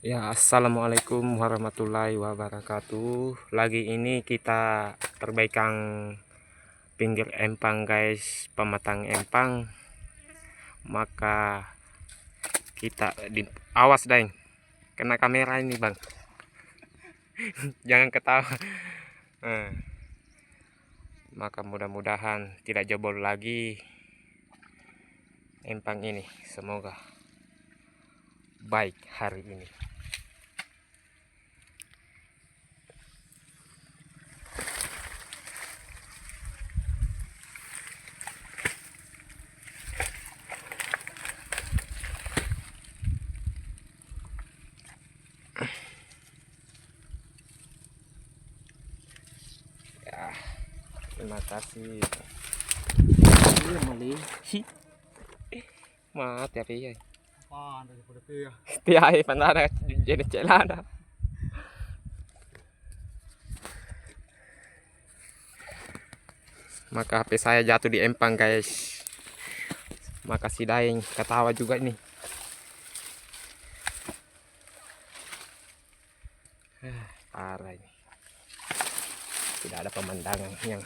Ya, assalamualaikum warahmatullahi wabarakatuh. Lagi ini kita perbaikan pinggir empang, guys, pematang empang. Maka kita awas, Deng, kena kamera ini, Bang. Jangan ketawa. Eh, Maka mudah-mudahan tidak jebol lagi empang ini. Semoga baik hari ini. Ya, terima kasih. Iya, mali. Maaf ya, Pi. Apaan daripada dia? Tiai pandara jadi celana. Maka HP saya jatuh di empang, guys. Maka si Daeng ketawa juga nih. Parah ini. Tidak ada pemandangan yang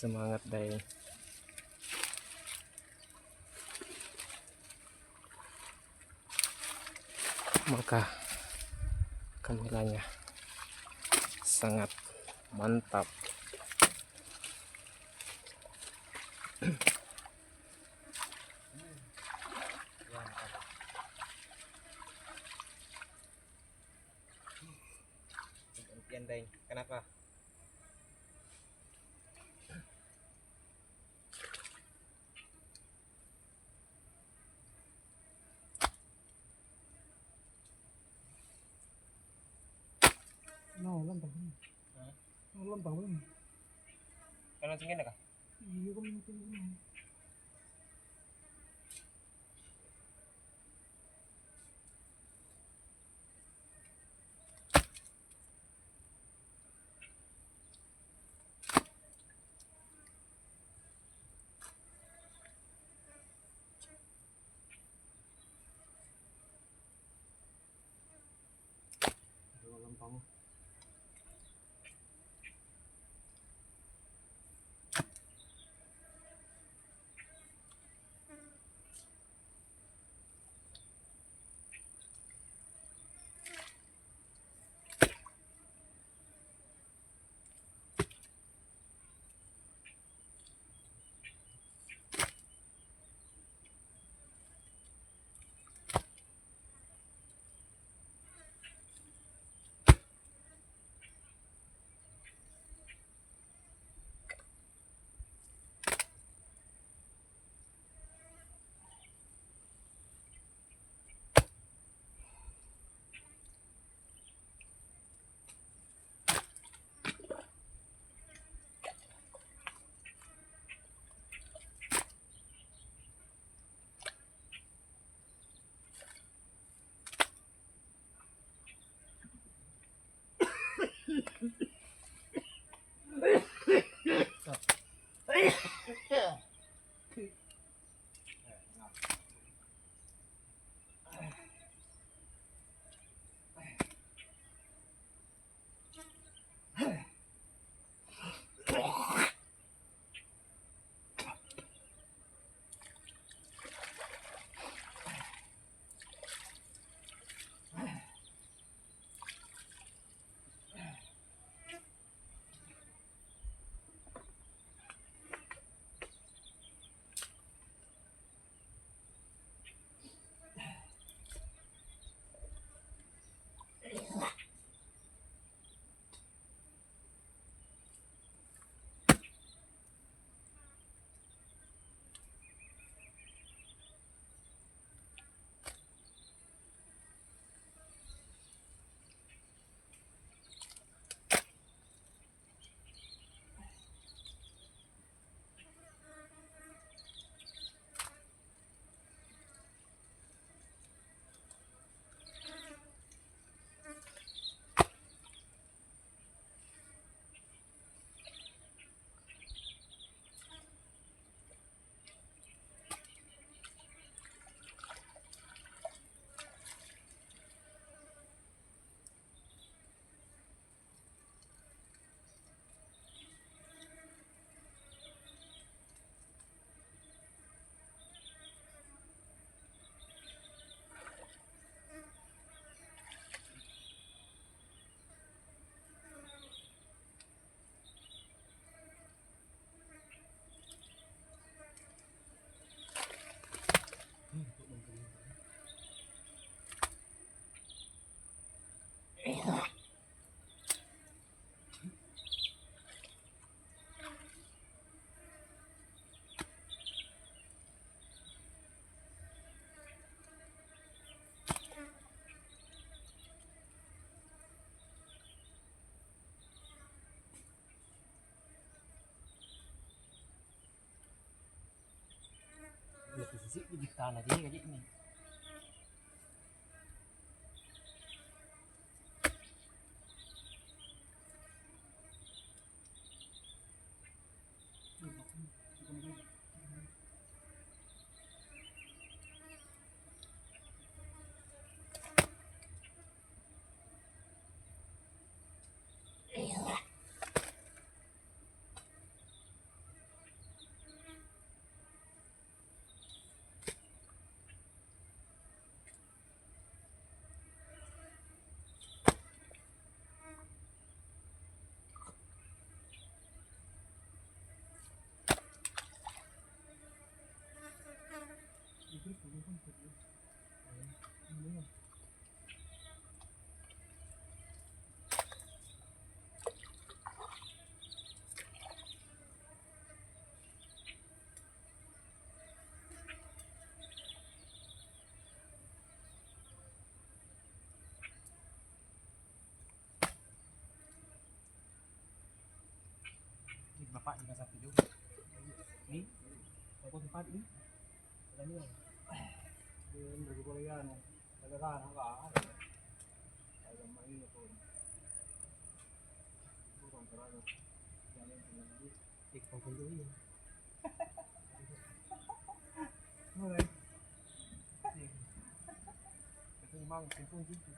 semangat, Daeng. Maka kameranya sangat mantap. Daeng, kenapa? No, lambang. No, lambang ini. Kalau tinggi kah? Iya, kan itu. Lambang. Lebih sisik di tanah aja kayak ini. Bapak juga satu juga. Ini, aku tempat ini. Ada ni. Yun, lagi ko yan. Nagkakahan ka. Ay, mainit po. Bukan sarado. Yan yung pinagdi. Ikaw pun dulu. Okay. Ito yung mga sentong dito.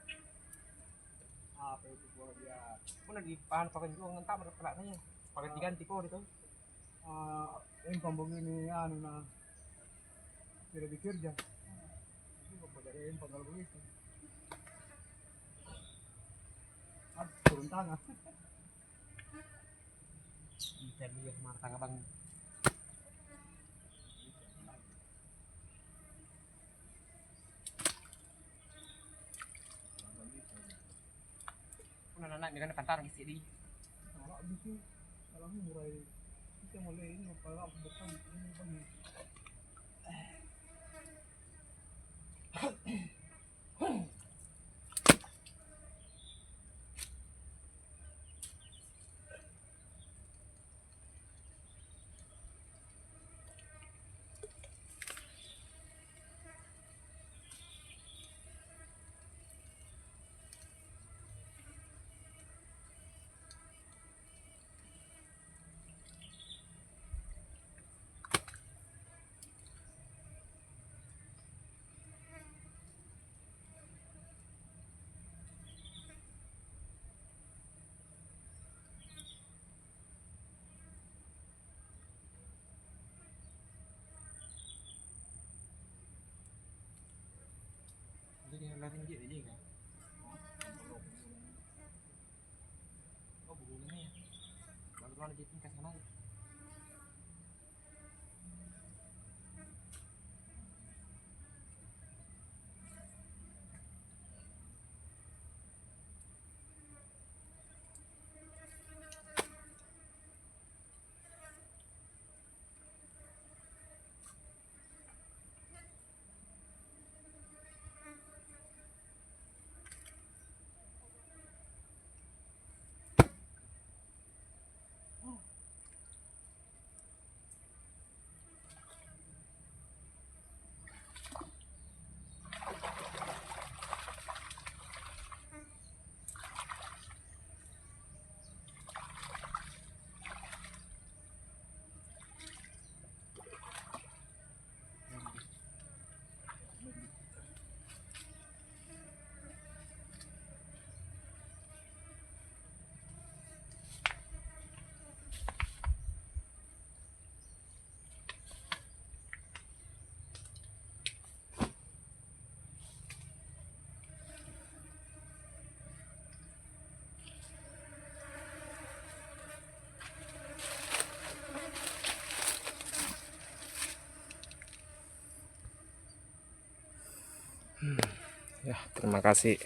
Apa itu po ya? Kung nag-ipahan pa kayo, ang tama na pala na yan. Pagkatiganti ko dito. Yung pambugin ni ano na pinabikir dyan. Hindi ko padagayin pagkalabog ito. At turun tanga. Interview yung mga tagabang. Kung nananak, may ganun pantarang isi di. Wala dito. Alam mo muray. Kita mulai ini pala ako buksan ini bang. Jadi yang lain dia kan. Oh, bukunya ya. Lalu ada jadi ke sana. Ya, terima kasih.